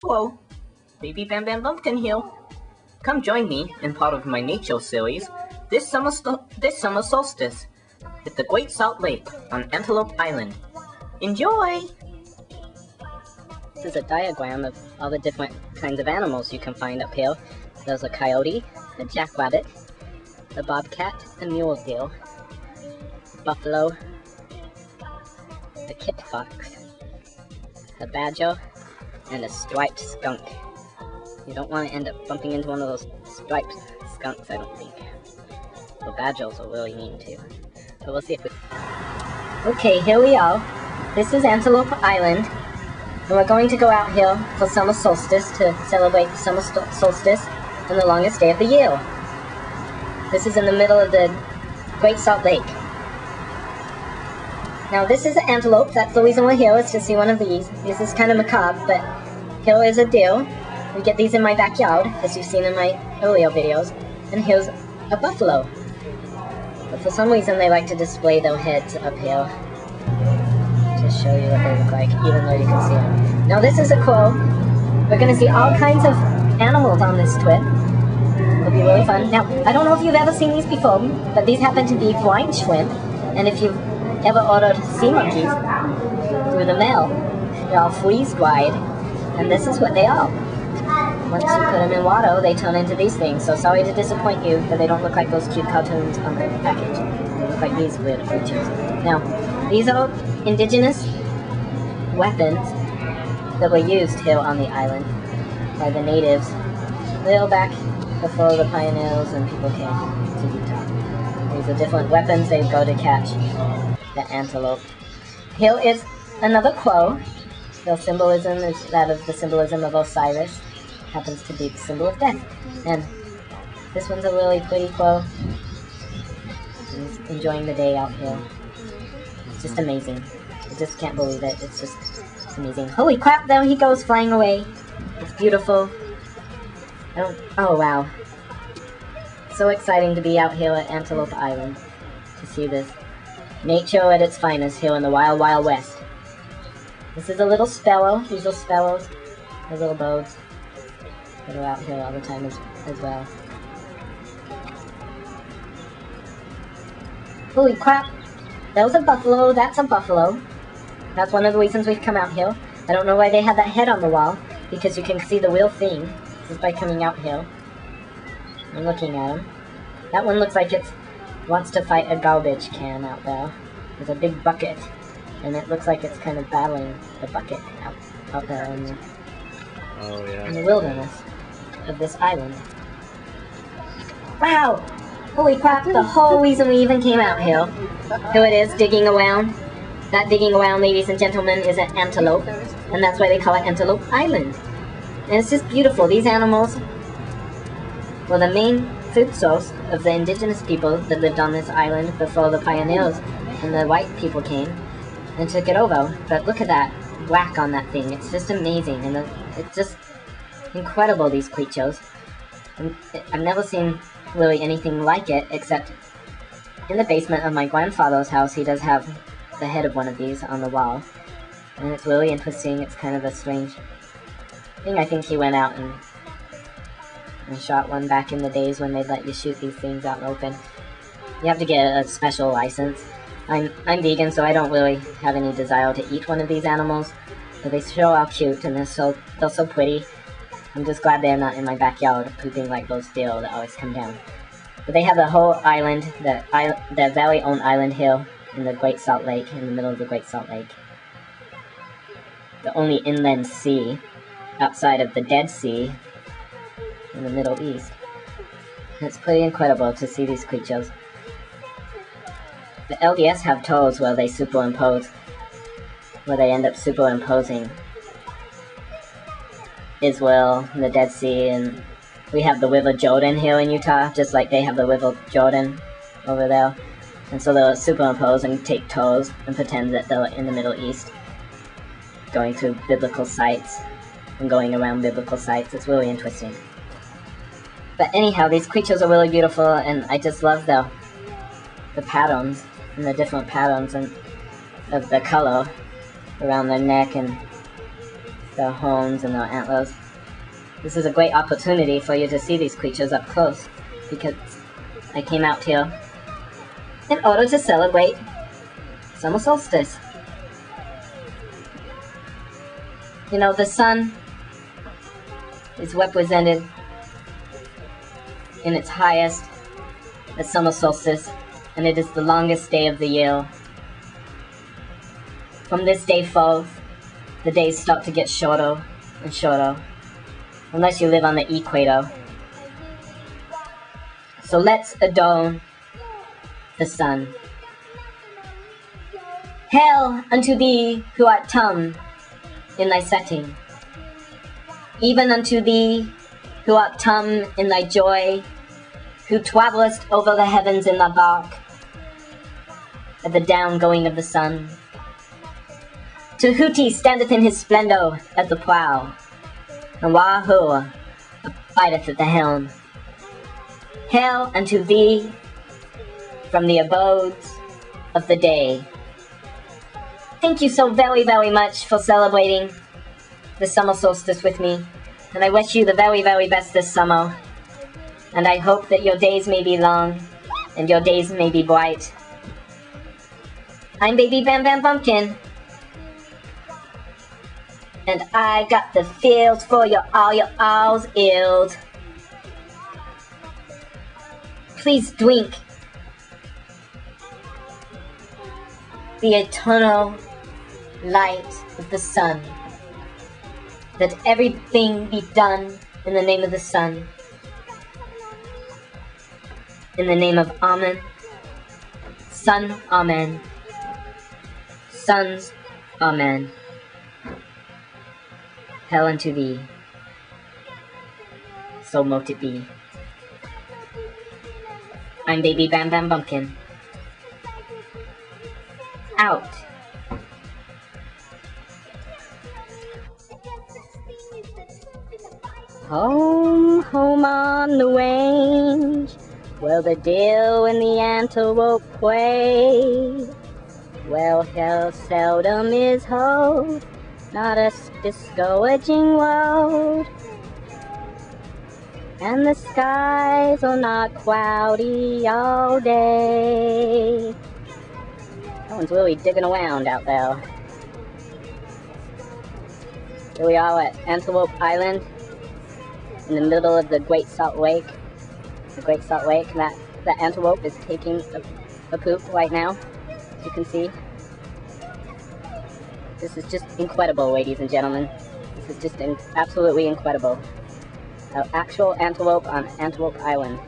Hello, Baby Bam Bam Bumpkin here. Come join me in part of my nature series this summer solstice at the Great Salt Lake on Antelope Island. Enjoy! This is a diagram of all the different kinds of animals you can find up here. There's a coyote, a jackrabbit, a bobcat, a mule deer, a buffalo, a kit fox, a badger, and a striped skunk. You don't want to end up bumping into one of those striped skunks, I don't think. The badgers are really mean too. So we'll see if we... Okay, here we are. This is Antelope Island. And we're going to go out here for summer solstice to celebrate the summer solstice and the longest day of the year. This is in the middle of the Great Salt Lake. Now this is an antelope. That's the reason we're here, is to see one of these. This is kind of macabre, but here is a deer. We get these in my backyard, as you've seen in my earlier videos. And here's a buffalo. But for some reason they like to display their heads up here to show you what they look like, even though you can see them. Now this is a crow. We're going to see all kinds of animals on this trip. It'll be really fun. Now, I don't know if you've ever seen these before, but these happen to be blind shrimp. And if you've ever ordered sea monkeys through the mail, they're all freeze-dried, and this is what they are. Once you put them in water, they turn into these things. So sorry to disappoint you, but they don't look like those cute cartoons on the package. They look like these weird creatures. Now, these are indigenous weapons that were used here on the island by the natives way back before the pioneers and people came to Utah. These are different weapons they go to catch the antelope. Here is another crow. The symbolism is that of the symbolism of Osiris. Happens to be the symbol of death. And this one's a really pretty crow. He's enjoying the day out here. It's just amazing. I just can't believe it. It's amazing. Holy crap, there he goes flying away. It's beautiful. Oh wow. So exciting to be out here at Antelope Island to see this nature at its finest here in the wild, wild west. This is a little sparrow. These are sparrows. They're little birds that are out here all the time as well. Holy crap! That was a buffalo. That's a buffalo. That's one of the reasons we've come out here. I don't know why they have that head on the wall, because you can see the real thing just by coming out here and looking at him. That one looks like it wants to fight a garbage can out there. There's a big bucket, and it looks like it's kind of battling the bucket out there in the wilderness of this island. Wow! Holy crap, the whole reason we even came out here. Here it is, digging around. That digging around, ladies and gentlemen, is an antelope, and that's why they call it Antelope Island. And it's just beautiful. These animals were the main food source of the indigenous people that lived on this island before the pioneers and the white people came and took it over. But look at that whack on that thing. It's just amazing, and it's just incredible, these creatures. And I've never seen really anything like it, except in the basement of my grandfather's house. He does have the head of one of these on the wall, and it's really interesting. It's kind of a strange thing. I think he went out and shot one back in the days when they'd let you shoot these things out in the open. You have to get a special license. I'm vegan, so I don't really have any desire to eat one of these animals, but they sure are cute, and they're so pretty. I'm just glad they're not in my backyard pooping like those deer that always come down. But they have the whole island, their very own island here in the Great Salt Lake, in the middle of the Great Salt Lake. The only inland sea outside of the Dead Sea in the Middle East. And it's pretty incredible to see these creatures. The LDS have toes where they superimpose, where they end up superimposing Israel and the Dead Sea, and we have the River Jordan here in Utah, just like they have the River Jordan over there. And so they'll superimpose and take toes and pretend that they're in the Middle East, going through biblical sites and going around biblical sites. It's really interesting. But anyhow, these creatures are really beautiful, and I just love the patterns and the different patterns and of the color around their neck and their horns and their antlers. This is a great opportunity for you to see these creatures up close, because I came out here in order to celebrate summer solstice. You know, the sun is represented in its highest at summer solstice, and it is the longest day of the year. From this day forth, the days start to get shorter and shorter, unless you live on the equator. So let's adore the sun. Hail unto thee who art tum in thy setting, even unto thee who art tum in thy joy, who travellest over the heavens in thy bark at the down-going of the sun. Tahuti standeth in his splendour at the prow, and Wahoo abideth at the helm. Hail unto thee from the abodes of the day. Thank you so very, very much for celebrating the summer solstice with me, and I wish you the very, very best this summer. And I hope that your days may be long, and your days may be bright. I'm babybambambumkin, and I got the feels for your all's ills. Please drink the eternal light of the sun. Let everything be done in the name of the sun. In the name of Amen. Sun, Amen. Sons, Amen. Hail unto thee. So mote it be. I'm babybambambumkin. Out. Home, home on the range, where the deer and the antelope play. Well, hell seldom is hold, not a discouraging road. And the skies are not cloudy all day. That one's really digging around out there. Here we are at Antelope Island, in the middle of the Great Salt Lake. The Great Salt Lake, and that antelope is taking a poop right now, as you can see. This is just incredible, ladies and gentlemen. This is just absolutely incredible. An actual antelope on Antelope Island.